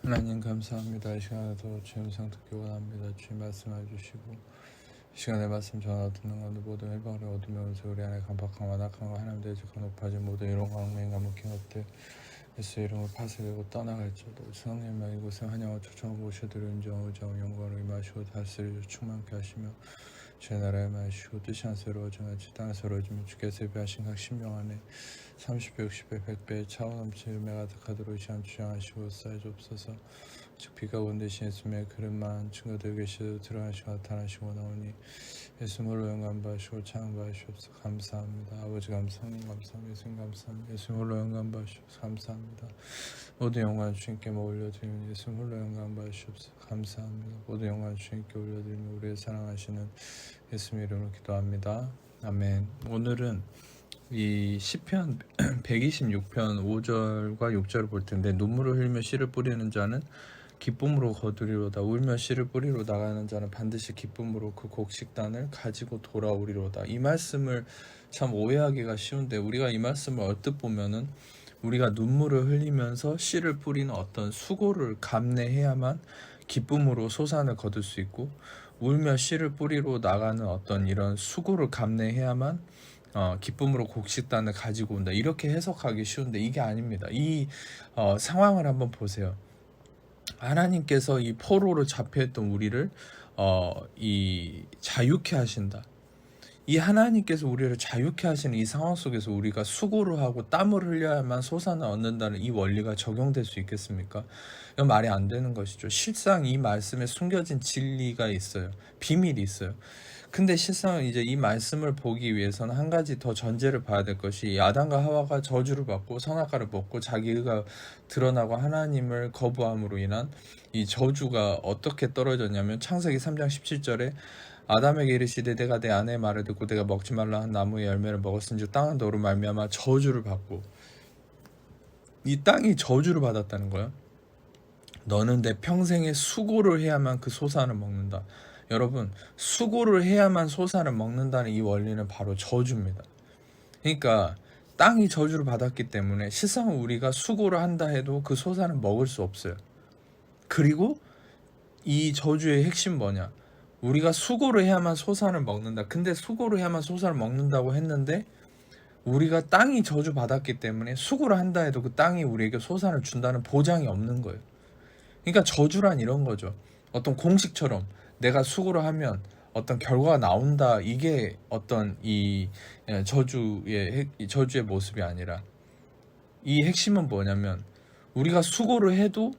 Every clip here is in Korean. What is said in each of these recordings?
하나님 감사합니다. 이 시간에도 주의 음성 듣기 원합니다. 주의 말씀해 주시고 이 시간에 말씀 전하 듣는 가운데 모든 일방을 얻으면서 우리 안에 강박한 완악한 거 하나님 대적한 높아진 모든 이런 광맹과 묶인 것들 예수 이름을 파쇄되고 떠나갈지어다. 성령님만 이곳에 환영을 초청하고 오셔드려 인정하고 의정 영광을 임하시고 다스리고 충만케 하시며 주의 나라에 마시고 뜻이 안 새로워지며 땅에서 이루어지며 주께서 예배하신 각 신명 안에 30배, 60배, 100배 차원 넘치는 은혜가 가득하도록 이 시간 주장하시고 쌓여주옵소서. 즉 비가 온 대신 예수님의 그릇만 증거되고 계시도 들어가시고 나타나시고 나오니 예수님으로 영광 받으시고 찬양 받으시옵소서. 감사합니다. 아버지 감사합니다. 감사합니다. 예수님 감사합니다. 예수님으로 영광 받으시옵소서. 감사합니다. 모든 영광 주님께 올려드리며 예수님으로 영광 받으시옵소서. 감사합니다. 모든 영광 주님께 올려드리며 우리의 사랑하시는 예수님 이름으로 기도합니다. 아멘. 오늘은 이 시편 126편 5절과 6절을 볼 텐데, 눈물을 흘리며 씨를 뿌리는 자는 기쁨으로 거두리로다. 울며 씨를 뿌리러 나가는 자는 반드시 기쁨으로 그 곡식단을 가지고 돌아오리로다. 이 말씀을 참 오해하기가 쉬운데, 우리가 이 말씀을 얼뜻 보면은 우리가 눈물을 흘리면서 씨를 뿌리는 어떤 수고를 감내해야만 기쁨으로 소산을 거둘 수 있고, 울며 씨를 뿌리러 나가는 어떤 이런 수고를 감내해야만 기쁨으로 곡식단을 가지고 온다. 이렇게 해석하기 쉬운데 이게 아닙니다. 이 상황을 한번 보세요. 하나님께서 이 포로로 잡혀있던 우리를 이 자유케 하신다. 이 하나님께서 우리를 자유케 하시는 이 상황 속에서 우리가 수고를 하고 땀을 흘려야만 소산을 얻는다는 이 원리가 적용될 수 있겠습니까? 이건 말이 안 되는 것이죠. 실상 이 말씀에 숨겨진 진리가 있어요. 비밀이 있어요. 근데 실상 이제 이 말씀을 보기 위해서는 한 가지 더 전제를 봐야 될 것이, 아담과 하와가 저주를 받고 선악과를 먹고 자기 의가 드러나고 하나님을 거부함으로 인한 이 저주가 어떻게 떨어졌냐면, 창세기 3장 17절에 아담에게 이르시되 내가 내 아내의 말을 듣고 내가 먹지 말라 한 나무의 열매를 먹었은즉 땅은 너로 말미암아 저주를 받고, 이 땅이 저주를 받았다는 거야. 너는 내 평생에 수고를 해야만 그 소산을 먹는다. 여러분, 수고를 해야만 소산을 먹는다는 이 원리는 바로 저주입니다. 그러니까 땅이 저주를 받았기 때문에 실상은 우리가 수고를 한다 해도 그 소산을 먹을 수 없어요. 그리고 이 저주의 핵심 뭐냐? 우리가 수고를 해야만 소산을 먹는다. 근데 수고를 해야만 소산을 먹는다고 했는데, 우리가 땅이 저주 받았기 때문에 수고를 한다 해도 그 땅이 우리에게 소산을 준다는 보장이 없는 거예요. 그러니까 저주란 이런 거죠. 어떤 공식처럼 내가 수고를 하면 어떤 결과가 나온다, 이게 어떤 이 저주의 모습이 아니라, 이 핵심은 뭐냐면 우리가 수고를 해도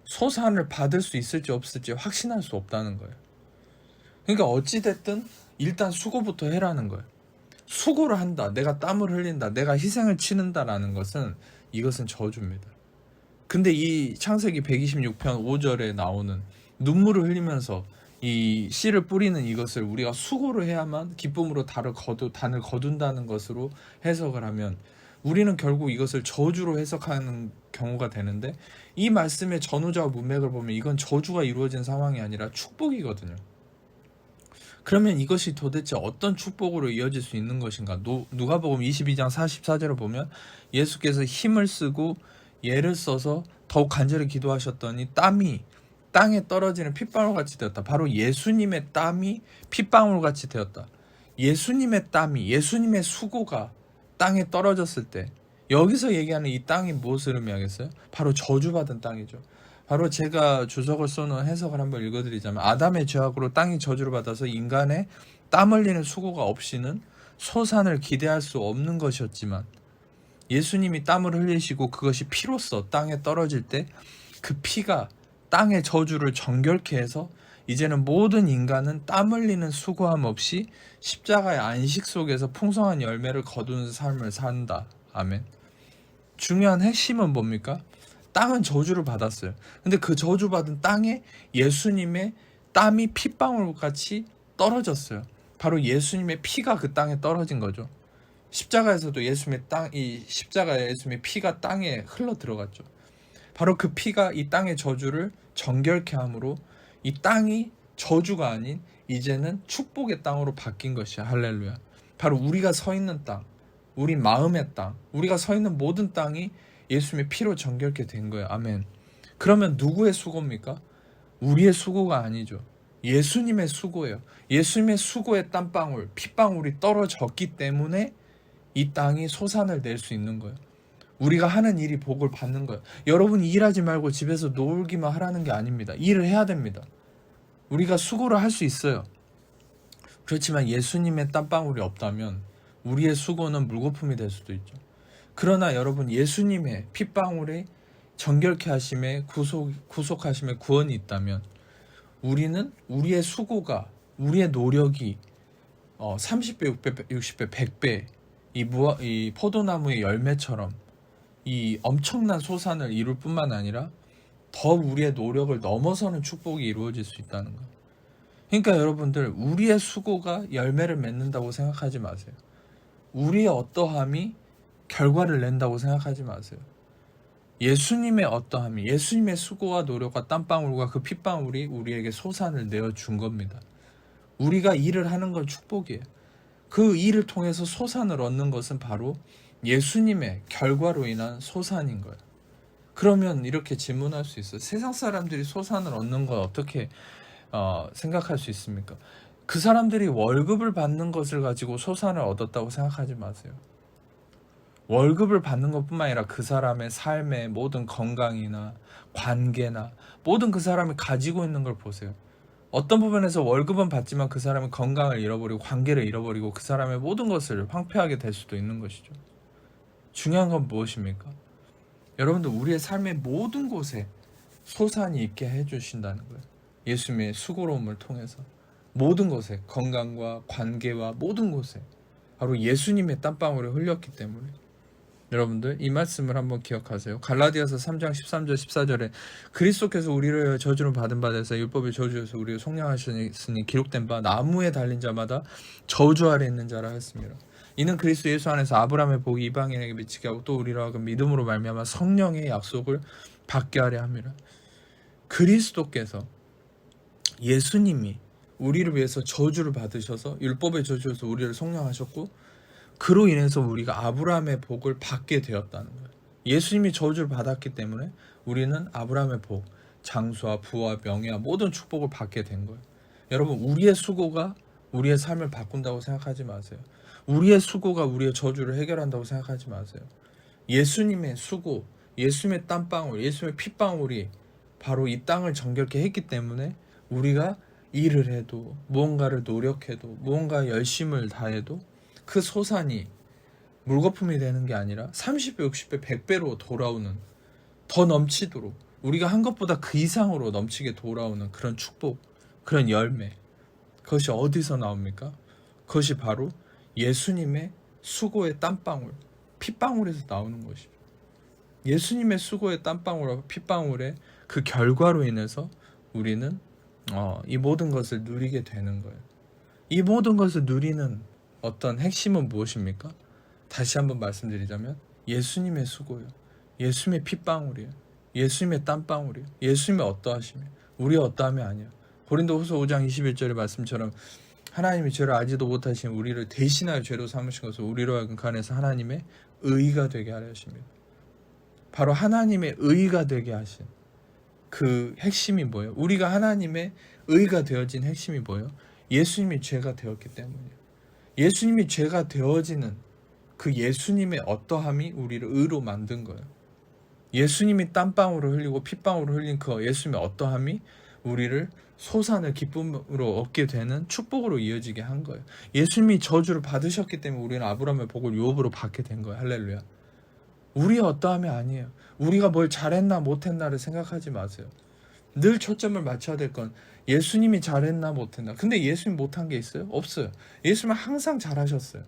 소산을 받을 수 있을지 없을지 확신할 수 없다는 거예요. 그러니까 어찌됐든 일단 수고부터 해라는 거예요. 수고를 한다, 내가 땀을 흘린다, 내가 희생을 치른다라는 것은, 이것은 저주입니다. 근데 이 창세기 126편 5절에 나오는 눈물을 흘리면서 이 씨를 뿌리는 이것을 우리가 수고를 해야만 기쁨으로 단을 거둔다는 것으로 해석을 하면, 우리는 결국 이것을 저주로 해석하는 경우가 되는데, 이 말씀의 전후좌우 문맥을 보면 이건 저주가 이루어진 상황이 아니라 축복이거든요. 그러면 이것이 도대체 어떤 축복으로 이어질 수 있는 것인가? 누가복음 22장 44절을 보면 예수께서 힘을 쓰고 예를 써서 더욱 간절히 기도하셨더니 땀이 땅에 떨어지는 핏방울같이 되었다. 바로 예수님의 땀이 핏방울같이 되었다. 예수님의 땀이, 예수님의 수고가 땅에 떨어졌을 때, 여기서 얘기하는 이 땅이 무엇을 의미하겠어요? 바로 저주받은 땅이죠. 바로 제가 주석을 쏘는 해석을 한번 읽어드리자면, 아담의 죄악으로 땅이 저주를 받아서 인간의 땀 흘리는 수고가 없이는 소산을 기대할 수 없는 것이었지만, 예수님이 땀을 흘리시고 그것이 피로써 땅에 떨어질 때 그 피가 땅의 저주를 정결케 해서 이제는 모든 인간은 땀 흘리는 수고함 없이 십자가의 안식 속에서 풍성한 열매를 거두는 삶을 산다. 아멘. 중요한 핵심은 뭡니까? 땅은 저주를 받았어요. 근데 그 저주받은 땅에 예수님의 땀이 핏방울같이 떨어졌어요. 바로 예수님의 피가 그 땅에 떨어진 거죠. 십자가에서도 이 십자가에 예수님의 피가 땅에 흘러 들어갔죠. 바로 그 피가 이 땅의 저주를 정결케 함으로 이 땅이 저주가 아닌 이제는 축복의 땅으로 바뀐 것이야. 할렐루야. 바로 우리가 서 있는 땅, 우리 마음의 땅, 우리가 서 있는 모든 땅이 예수님의 피로 정결케 된 거예요. 아멘. 그러면 누구의 수고입니까? 우리의 수고가 아니죠. 예수님의 수고예요. 예수님의 수고의 땀방울, 핏방울이 떨어졌기 때문에 이 땅이 소산을 낼 수 있는 거예요. 우리가 하는 일이 복을 받는 거예요. 여러분 일하지 말고 집에서 놀기만 하라는 게 아닙니다. 일을 해야 됩니다. 우리가 수고를 할 수 있어요. 그렇지만 예수님의 땀방울이 없다면 우리의 수고는 물거품이 될 수도 있죠. 그러나 여러분 예수님의 핏방울이 정결케 하심에 구속하심에 구원이 있다면 우리는 우리의 수고가 우리의 노력이 30배, 60배, 60배, 100배 이 포도나무의 열매처럼 이 엄청난 소산을 이룰 뿐만 아니라 더 우리의 노력을 넘어서는 축복이 이루어질 수 있다는 거. 그러니까 여러분들 우리의 수고가 열매를 맺는다고 생각하지 마세요. 우리의 어떠함이 결과를 낸다고 생각하지 마세요. 예수님의 어떠함이, 예수님의 수고와 노력과 땀방울과 그 핏방울이 우리에게 소산을 내어준 겁니다. 우리가 일을 하는 건 축복이에요. 그 일을 통해서 소산을 얻는 것은 바로 예수님의 결과로 인한 소산인 거예요. 그러면 이렇게 질문할 수 있어요. 세상 사람들이 소산을 얻는 건 어떻게 생각할 수 있습니까? 그 사람들이 월급을 받는 것을 가지고 소산을 얻었다고 생각하지 마세요. 월급을 받는 것뿐만 아니라 그 사람의 삶의 모든 건강이나 관계나 모든 그 사람이 가지고 있는 걸 보세요. 어떤 부분에서 월급은 받지만 그 사람은 건강을 잃어버리고 관계를 잃어버리고 그 사람의 모든 것을 황폐하게 될 수도 있는 것이죠. 중요한 건 무엇입니까? 여러분들 우리의 삶의 모든 곳에 소산이 있게 해주신다는 거예요. 예수님의 수고로움을 통해서 모든 곳에 건강과 관계와 모든 곳에 바로 예수님의 땀방울이 흘렸기 때문에 여러분들 이 말씀을 한번 기억하세요. 갈라디아서 3장 13절 14절에 그리스도께서 우리를 저주를 받은 바 되사 율법의 저주에서 우리를 속량하셨으니 기록된 바 나무에 달린 자마다 저주 아래 있는 자라 했습니다. 이는 그리스도 예수 안에서 아브라함의 복이 이방인에게 미치게 하고 또 우리로 하여금 믿음으로 말미암아 성령의 약속을 받게 하려 합니다. 그리스도께서 예수님이 우리를 위해서 저주를 받으셔서 율법의 저주에서 우리를 속량하셨고 그로 인해서 우리가 아브라함의 복을 받게 되었다는 거예요. 예수님이 저주를 받았기 때문에 우리는 아브라함의 복, 장수와 부와 명예와 모든 축복을 받게 된 거예요. 여러분 우리의 수고가 우리의 삶을 바꾼다고 생각하지 마세요. 우리의 수고가 우리의 저주를 해결한다고 생각하지 마세요. 예수님의 수고, 예수님의 땀방울, 예수님의 핏방울이 바로 이 땅을 정결케 했기 때문에 우리가 일을 해도 무언가를 노력해도 무언가 열심을 다해도 그 소산이 물거품이 되는 게 아니라 30배, 60배, 100배로 돌아오는 더 넘치도록 우리가 한 것보다 그 이상으로 넘치게 돌아오는 그런 축복, 그런 열매 그것이 어디서 나옵니까? 그것이 바로 예수님의 수고의 땀방울, 핏방울에서 나오는 것이죠. 예수님의 수고의 땀방울과 핏방울의 그 결과로 인해서 우리는 이 모든 것을 누리게 되는 거예요. 이 모든 것을 누리는 어떤 핵심은 무엇입니까? 다시 한번 말씀드리자면 예수님의 수고예요. 예수님의 핏방울이에요. 예수님의 땀방울이에요. 예수님의 어떠하심이에요. 우리의 어떠함이 아니에요. 고린도후서 5장 21절의 말씀처럼 하나님이 죄를 알지도 못하신 우리를 대신하여 죄로 삼으신 것을 우리로 하여금 그 안에서 하나님의 의가 되게 하려 하십니다. 바로 하나님의 의가 되게 하신 그 핵심이 뭐예요? 우리가 하나님의 의가 되어진 핵심이 뭐예요? 예수님이 죄가 되었기 때문이에요. 예수님이 죄가 되어지는 그 예수님의 어떠함이 우리를 의로 만든 거예요. 예수님이 땀방울을 흘리고 핏방울을 흘린 그 예수님의 어떠함이 우리를 소산을 기쁨으로 얻게 되는 축복으로 이어지게 한 거예요. 예수님이 저주를 받으셨기 때문에 우리는 아브라함의 복을 유업으로 받게 된 거예요. 할렐루야. 우리의 어떠함이 아니에요. 우리가 뭘 잘했나 못했나를 생각하지 마세요. 늘 초점을 맞춰야 될 건 예수님이 잘했나 못했나. 근데 예수님 못한 게 있어요? 없어요. 예수님은 항상 잘하셨어요.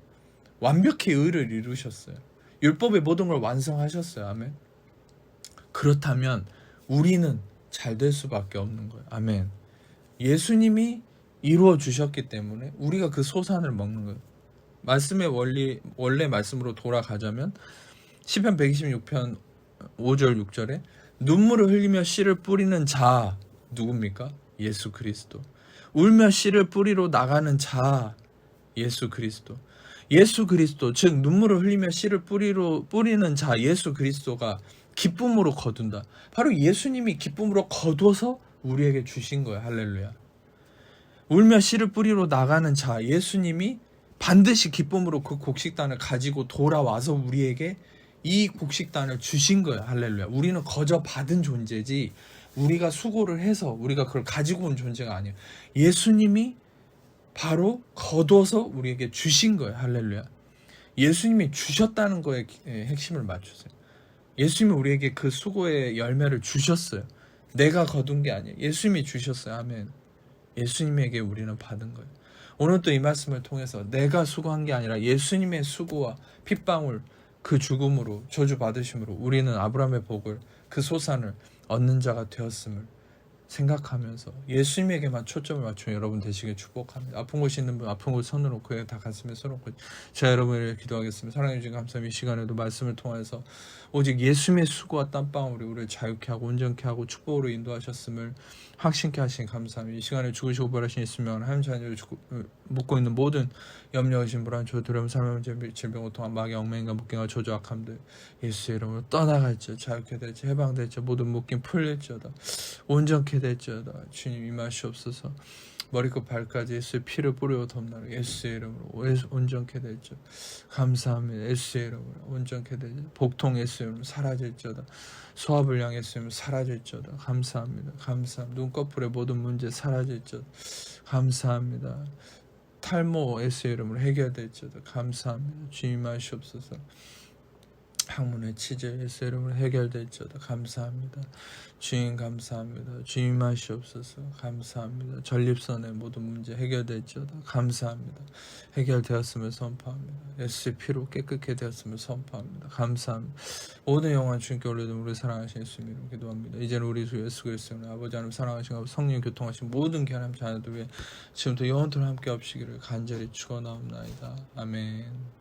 완벽히 의를 이루셨어요. 율법의 모든 걸 완성하셨어요. 아멘. 그렇다면 우리는 잘 될 수밖에 없는 거예요. 아멘. 예수님이 이루어 주셨기 때문에 우리가 그 소산을 먹는 거예요. 말씀의 원래 말씀으로 돌아가자면 시편 126편 5절 6절에 눈물을 흘리며 씨를 뿌리는 자 누굽니까? 예수 그리스도. 울며 씨를 뿌리러 나가는 자 예수 그리스도. 예수 그리스도 즉 눈물을 흘리며 씨를 뿌리는 자 예수 그리스도가 기쁨으로 거둔다. 바로 예수님이 기쁨으로 거둬서 우리에게 주신 거예요. 할렐루야. 울며 씨를 뿌리러 나가는 자 예수님이 반드시 기쁨으로 그 곡식단을 가지고 돌아와서 우리에게 이 곡식단을 주신 거예요. 할렐루야. 우리는 거저 받은 존재지 우리가 수고를 해서 우리가 그걸 가지고 온 존재가 아니에요. 예수님이 바로 거둬서 우리에게 주신 거예요. 할렐루야. 예수님이 주셨다는 거에 핵심을 맞추세요. 예수님이 우리에게 그 수고의 열매를 주셨어요. 내가 거둔 게 아니에요. 예수님이 주셨어요. 아멘. 예수님에게 우리는 받은 거예요. 오늘 또 이 말씀을 통해서 내가 수고한 게 아니라 예수님의 수고와 핏방울 그 죽음으로 저주 받으심으로 우리는 아브라함의 복을 그 소산을 얻는 자가 되었음을 생각하면서 예수님에게만 초점을 맞추는 여러분 되시길 축복합니다. 아픈 곳이 있는 분 아픈 곳 손을 놓고 다 가슴에 손 놓고 제가 여러분을 기도하겠습니다. 사랑해 주신 감사합니다. 이 시간에도 말씀을 통해서 오직 예수님의 수고와 땀방울이 우리를 자유케 하고 온전케 하고 축복으로 인도하셨음을 확신케 하신 감사합니다. 이 시간에 죽으시고 부활하신 예수님을 하나님 자녀를 묻고 있는 모든 염려 의심 불안 조 두려움 삶의 문제 질병 고통 마귀 엉맹인과 묶임과 저주 악함들 예수의 이름으로 떠나갈지어다 자유케 될지 해방될지 모든 묶임 풀릴지어다 온전케 될지어다 주님 임하시옵소서. 머리끝 발까지 예수의 피를 뿌려 덮나라 예수의 이름으로 온전케 될지어다 감사합니다. 예수의 이름으로 온전케 될지어다 복통 예수의 이름으로 사라질지어다 소화불량 예수의 이름으로 사라질지어다 감사합니다. 감사합니다. 눈꺼풀의 모든 문제 사라질지어다 감사합니다. 탈모 예수의 이름으로 해결될지어다 감사합니다. 주님 임하시옵소서. 학문의 치질 예수의 이름으로 해결될지어다 감사합니다. 주님 감사합니다. 주님 임하시옵소서 감사합니다. 전립선의 모든 문제 해결될지어다 감사합니다. 해결되었음을 선포합니다. 예수의 피로 깨끗게 되었음을 선포합니다. 감사합니다. 모든 영광 주님께 올려드리는 우리 사랑하신 예수님 이름 기도합니다. 이제는 우리 주 예수 그리스도의 아버지 하나님 사랑하신 아버지 성령 교통하신 모든 귀한 자녀들 위해 지금부터 영원토록 함께 없시기를 간절히 축원하옵나이다. 아멘.